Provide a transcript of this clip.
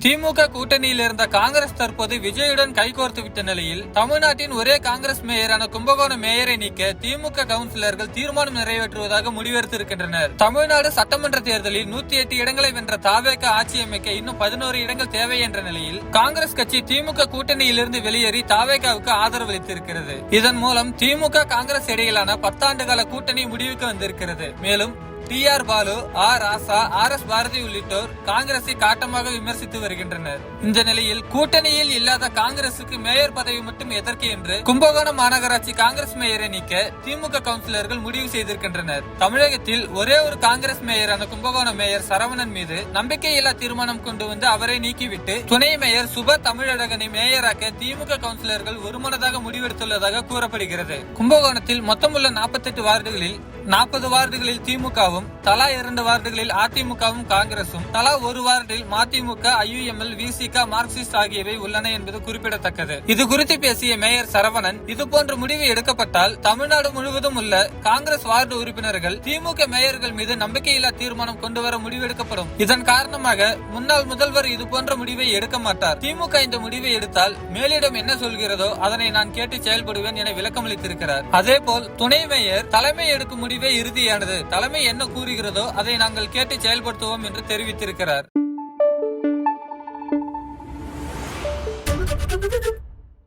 திமுக கூட்டணியில் இருந்த காங்கிரஸ் தற்போது விஜயுடன் கைகோர்த்து விட்ட நிலையில் தமிழ்நாட்டின் ஒரே காங்கிரஸ் மேயரான கும்பகோணம் மேயரை நீக்க திமுக கவுன்சிலர்கள் தீர்மானம் நிறைவேற்றுவதாக முடிவெடுத்திருக்கின்றனர். தமிழ்நாடு சட்டமன்ற தேர்தலில் 108 இடங்களை வென்ற தாவேக ஆட்சி அமைக்க இன்னும் 11 இடங்கள் தேவை என்ற நிலையில் காங்கிரஸ் கட்சி திமுக கூட்டணியிலிருந்து வெளியேறி தாவேகாவுக்கு ஆதரவு அளித்திருக்கிறது. இதன் மூலம் திமுக காங்கிரஸ் இடையிலான 10 ஆண்டுகால கூட்டணி முடிவுக்கு வந்திருக்கிறது. மேலும் டி.ஆர். பாலு, ஆர். ராசா, ஆர்.எஸ். பாரதி உள்ளிட்டோர் காங்கிரஸை காட்டமாக விமர்சித்து வருகின்றனர். இந்த நிலையில் கூட்டணியில் இல்லாத காங்கிரசுக்கு மேயர் பதவி மட்டும் எதற்கு என்று கும்பகோணம் மாநகராட்சி காங்கிரஸ் மேயரை நீக்க திமுக கவுன்சிலர்கள் முடிவு செய்திருக்கின்றனர். தமிழகத்தில் ஒரே ஒரு காங்கிரஸ் மேயரான கும்பகோணம் மேயர் சரவணன் மீது நம்பிக்கையில்லா தீர்மானம் கொண்டு வந்து அவரை நீக்கிவிட்டு துணை மேயர் சுப தமிழழகனை மேயராக்க திமுக கவுன்சிலர்கள் ஒருமனதாக முடிவெடுத்துள்ளதாக கூறப்படுகிறது. கும்பகோணத்தில் மொத்தமுள்ள 48 வார்டுகளில் 40 வார்டுகளில் திமுகவும், தலா 2 வார்டுகளில் அதிமுகவும் காங்கிரசும், தலா ஒரு வார்டில் மதிமுக, ஐயுஎம்எல், விசிக, மார்க்சிஸ்ட் ஆகியவை உள்ளன என்பது குறிப்பிடத்தக்கது. இது குறித்து பேசிய மேயர் சரவணன், இதுபோன்ற முடிவு எடுக்கப்பட்டால் தமிழ்நாடு முழுவதும் உள்ள காங்கிரஸ் வார்டு உறுப்பினர்கள் திமுக மேயர்கள் மீது நம்பிக்கையில்லா தீர்மானம் கொண்டுவர முடிவெடுக்கப்படும். இதன் காரணமாக முன்னாள் முதல்வர் இதுபோன்ற முடிவை எடுக்க மாட்டார். திமுக இந்த முடிவை எடுத்தால் மேலிடம் என்ன சொல்கிறதோ அதனை நான் கேட்டு செயல்படுவேன் என விளக்கமளித்திருக்கிறார். அதேபோல் துணை மேயர் தலைமை எடுக்கும் முடிவே இறுதியானது, தலைமை என்ன கூறுகிறதோ அதை நாங்கள் கேட்டு செயல்படுத்துவோம் என்று தெரிவித்திருக்கிறார்.